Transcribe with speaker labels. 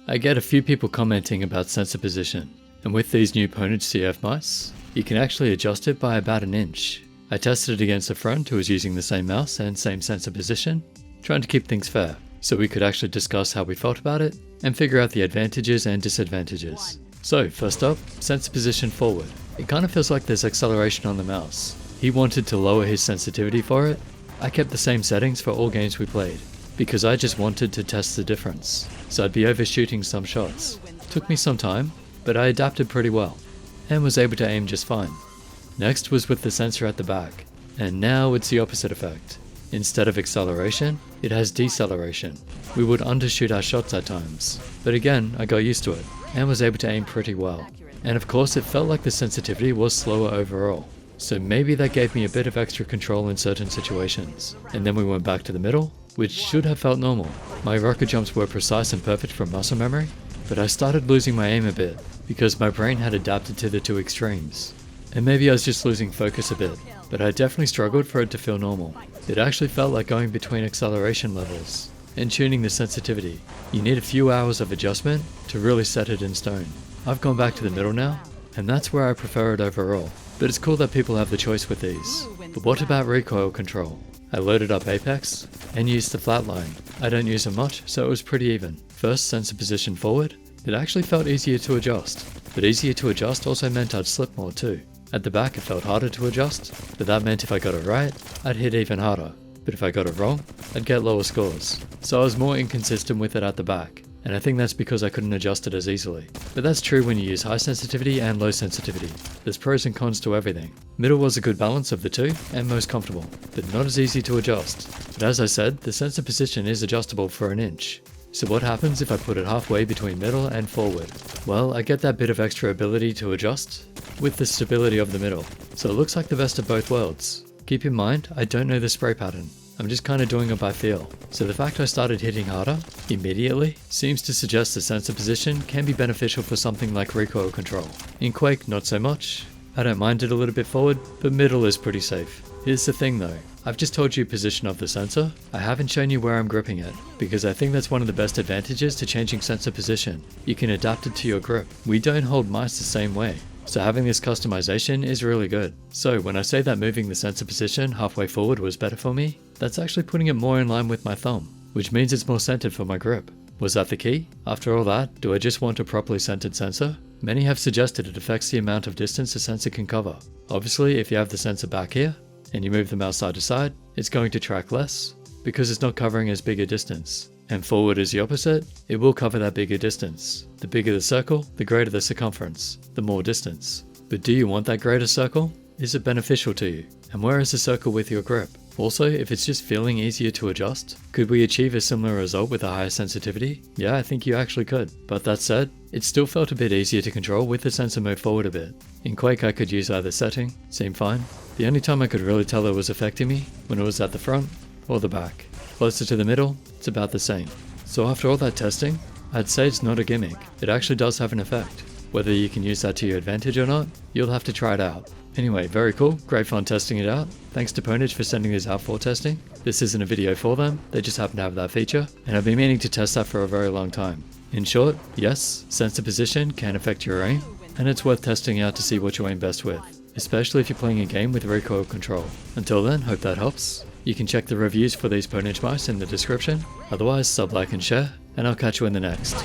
Speaker 1: I get a few people commenting about sensor position, and with these new Pwnage CF mice, you can actually adjust it by about an inch. I tested it against a friend who was using the same mouse and same sensor position, trying to keep things fair, so we could actually discuss how we felt about it and figure out the advantages and disadvantages. So first up, sensor position forward. It kind of feels like there's acceleration on the mouse. He wanted to lower his sensitivity for it. I kept the same settings for all games we played, because I just wanted to test the difference, so I'd be overshooting some shots. Took me some time, but I adapted pretty well, and was able to aim just fine. Next was with the sensor at the back, and now it's the opposite effect. Instead of acceleration, it has deceleration. We would undershoot our shots at times, but again I got used to it, and was able to aim pretty well. And of course it felt like the sensitivity was slower overall, so maybe that gave me a bit of extra control in certain situations. And then we went back to the middle, which should have felt normal. My rocket jumps were precise and perfect from muscle memory, but I started losing my aim a bit, because my brain had adapted to the two extremes. And maybe I was just losing focus a bit, but I definitely struggled for it to feel normal. It actually felt like going between acceleration levels and tuning the sensitivity. You need a few hours of adjustment to really set it in stone. I've gone back to the middle now, and that's where I prefer it overall. But it's cool that people have the choice with these. But what about recoil control? I loaded up Apex and used the flatline. I don't use them much, so it was pretty even. First, sensor position forward. It actually felt easier to adjust, but easier to adjust also meant I'd slip more too. At the back it felt harder to adjust, but that meant if I got it right, I'd hit even harder. But if I got it wrong, I'd get lower scores. So I was more inconsistent with it at the back, and I think that's because I couldn't adjust it as easily. But that's true when you use high sensitivity and low sensitivity. There's pros and cons to everything. Middle was a good balance of the two, and most comfortable, but not as easy to adjust. But as I said, the sensor position is adjustable for an inch. So what happens if I put it halfway between middle and forward? Well, I get that bit of extra ability to adjust with the stability of the middle. So it looks like the best of both worlds. Keep in mind, I don't know the spray pattern. I'm just kind of doing it by feel. So the fact I started hitting harder immediately seems to suggest the sensor position can be beneficial for something like recoil control. In Quake, not so much. I don't mind it a little bit forward, but middle is pretty safe. Here's the thing though, I've just told you position of the sensor. I haven't shown you where I'm gripping it, because I think that's one of the best advantages to changing sensor position. You can adapt it to your grip. We don't hold mice the same way, so having this customization is really good. So when I say that moving the sensor position halfway forward was better for me, that's actually putting it more in line with my thumb, which means it's more centered for my grip. Was that the key? After all that, do I just want a properly centered sensor? Many have suggested it affects the amount of distance the sensor can cover. Obviously, if you have the sensor back here, and you move the mouse side to side, it's going to track less, because it's not covering as big a distance. And forward is the opposite, it will cover that bigger distance. The bigger the circle, the greater the circumference, the more distance. But do you want that greater circle? Is it beneficial to you? And where is the circle with your grip? Also, if it's just feeling easier to adjust, could we achieve a similar result with a higher sensitivity? Yeah, I think you actually could. But that said, it still felt a bit easier to control with the sensor moved forward a bit. In Quake I could use either setting, seemed fine. The only time I could really tell it was affecting me, when it was at the front or the back. Closer to the middle, it's about the same. So after all that testing, I'd say it's not a gimmick. It actually does have an effect. Whether you can use that to your advantage or not, you'll have to try it out. Anyway, very cool, great fun testing it out. Thanks to Pwnage for sending this out for testing. This isn't a video for them, they just happen to have that feature, and I've been meaning to test that for a very long time. In short, yes, sensor position can affect your aim, and it's worth testing out to see what you aim best with, especially if you're playing a game with recoil control. Until then, hope that helps. You can check the reviews for these Pwnage mice in the description. Otherwise, sub, like and share, and I'll catch you in the next.